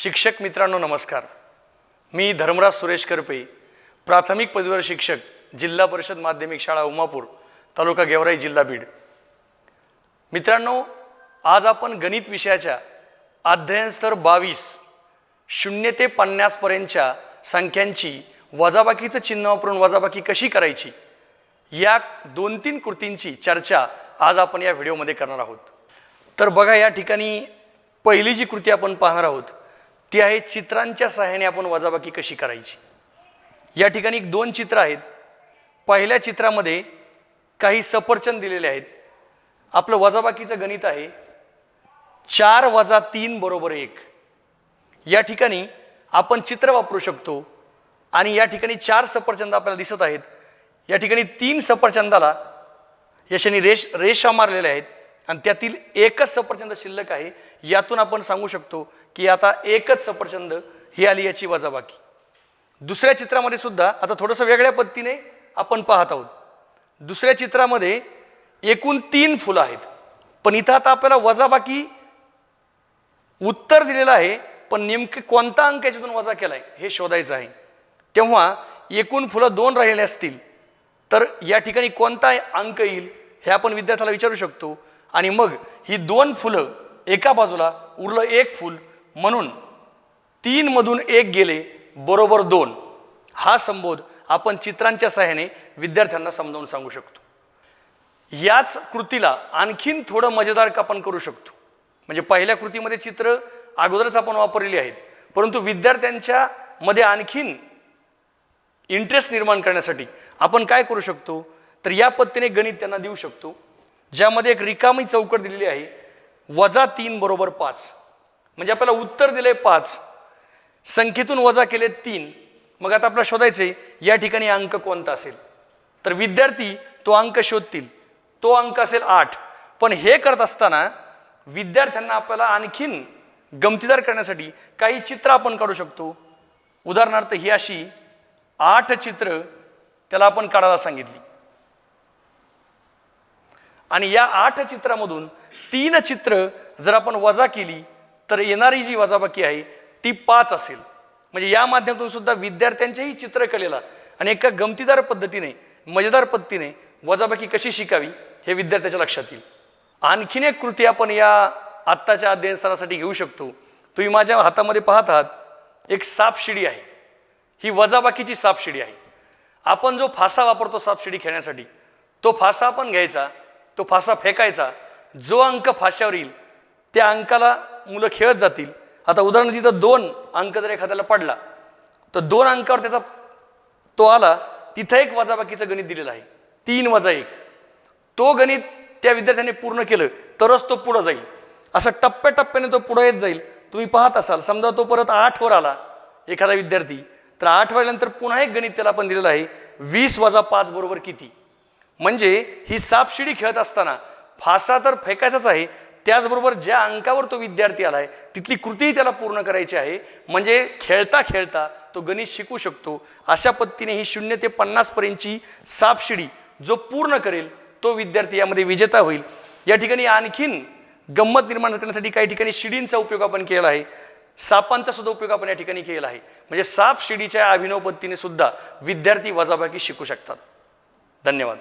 शिक्षक मित्रांनो नमस्कार. मी धर्मराज सुरेश करपे, प्राथमिक पदवीधर शिक्षक, जिल्हा परिषद माध्यमिक शाळा उमापूर, तालुका गेवराई, जिल्हा बीड. मित्रांनो, आज आपण गणित विषयाच्या अध्ययन स्तर 22 0 ते 50 पर्यंतच्या संख्यांची वजाबाकीचं चिन्ह वापरून वजाबाकी कशी करायची या 2-3 कृतींची चर्चा आज आपण या व्हिडिओमध्ये करणार आहोत. तर बघा, या ठिकाणी पहिली जी कृती आपण पाहणार आहोत ती आहे चित्रांच्या सहाय्याने आपण वजाबाकी कशी करायची. या ठिकाणी 2 चित्र आहेत. पहिल्या चित्रामध्ये काही सफरचंद दिलेले आहेत. आपलं वजाबाकीचं गणित आहे 4 + 3 = 1. या ठिकाणी आपण चित्र वापरू शकतो आणि या ठिकाणी 4 सफरचंद आपल्याला दिसत आहेत. या ठिकाणी 3 सफरचंदाला यशाने रेषा मारलेल्या आहेत आणि त्यातील एकच सफरचंद शिल्लक आहे. यातून आपण सांगू शकतो की आता एकच सफरचंद ही आली याची वजाबाकी. दुसऱ्या चित्रामध्ये सुद्धा आता थोडंसं वेगळ्या पद्धतीने आपण पाहत आहोत. दुसऱ्या चित्रामध्ये एकूण 3 फुलं आहेत, पण इथं आता आपल्याला वजाबाकी उत्तर दिलेलं आहे, पण नेमके कोणता अंक याच्यातून वजा केलाय हे शोधायचं आहे. तेव्हा एकूण फुलं 2 राहिलेले असतील तर या ठिकाणी कोणता अंक येईल हे आपण विद्यार्थ्याला विचारू शकतो. आणि मग ही 2 फुलं एका बाजूला, उरलं 1 फूल, म्हणून 3 मधून 1 गेले बरोबर 2. हा संबोध आपण चित्रांच्या सहाय्याने विद्यार्थ्यांना समजावून सांगू शकतो. याच कृतीला आणखीन थोडं मजेदार आपण करू शकतो. म्हणजे पहिल्या कृतीमध्ये चित्र अगोदरच आपण वापरलेली आहेत, परंतु विद्यार्थ्यांच्या मध्ये आणखीन इंटरेस्ट निर्माण करण्यासाठी आपण काय करू शकतो, तर या पद्धतीने गणित त्यांना देऊ शकतो, ज्यामध्ये एक रिकामी चौकट दिलेली आहे. -3 = 5. म्हणजे आपल्याला उत्तर दिलंय 5, संख्येतून वजा केले 3. मग आता आपल्याला शोधायचे या ठिकाणी अंक कोणता असेल. तर विद्यार्थी तो अंक शोधतील. तो अंक असेल 8. पण हे करत असताना विद्यार्थ्यांना आपल्याला आणखीन गमतीदार करण्यासाठी काही चित्र आपण काढू शकतो. उदाहरणार्थ ही अशी 8 चित्र त्याला आपण काढायला सांगितली आणि या 8 चित्रामधून 3 चित्र जर आपण वजा केली तर येणारी जी वजाबाकी आहे ती 5 असेल. म्हणजे या माध्यमातून सुद्धा विद्यार्थ्यांच्याही चित्रकलेला आणि एका गमतीदार पद्धतीने, मजेदार पद्धतीने वजाबाकी कशी शिकावी हे विद्यार्थ्याच्या लक्षात येईल. आणखीन एक कृती आपण या आत्ताच्या अध्ययन स्तरासाठी घेऊ शकतो. तुम्ही माझ्या हातामध्ये पाहत आहात एक सापशिडी आहे. ही वजाबाकीची सापशिडी आहे. आपण जो फासा वापरतो सापशिडी खेळण्यासाठी, तो फासा आपण घ्यायचा, तो फासा फेकायचा. जो अंक फाश्यावर येईल त्या अंकाला मुलं खेळत जातील. आता उदाहरण तिथं 2 अंक जर एखाद्याला पडला तर 2 अंकावर त्याचा तो आला, तिथं एक वजाबाकीचं गणित दिलेलं आहे 3 + 1. तो गणित त्या विद्यार्थ्याने पूर्ण केलं तरच तो पुढं जाईल. असं टप्प्याटप्प्याने तो पुढे येत जाईल. तुम्ही पाहत असाल, समजा तो परत 8 वर आला एखादा विद्यार्थी, तर 8 वाल्यानंतर पुन्हा एक गणित त्याला आपण दिलेलं आहे 20 - 5 = किती. म्हणजे ही सापशिडी खेळत असताना फासा तर फेकायचाच आहे, त्याचबरोबर ज्या अंकावर तो विद्यार्थी आलाय तिथली कृतीही त्याला पूर्ण करायची आहे. म्हणजे खेळता खेळता तो गणित शिकू शकतो. अशा पद्धतीने ही 0 ते 50 पर्यंतची सापशिडी जो पूर्ण करेल तो विद्यार्थी यामध्ये विजेता होईल. या ठिकाणी आणखीन गंमत निर्माण करण्यासाठी काही ठिकाणी शिडींचा उपयोग आपण केला आहे. सापांचा सुद्धा उपयोग आपण या ठिकाणी केला आहे. म्हणजे साप शिडीच्या अभिनव पद्धतीने सुद्धा विद्यार्थी वजाबाकी शिकू शकतात. धन्यवाद.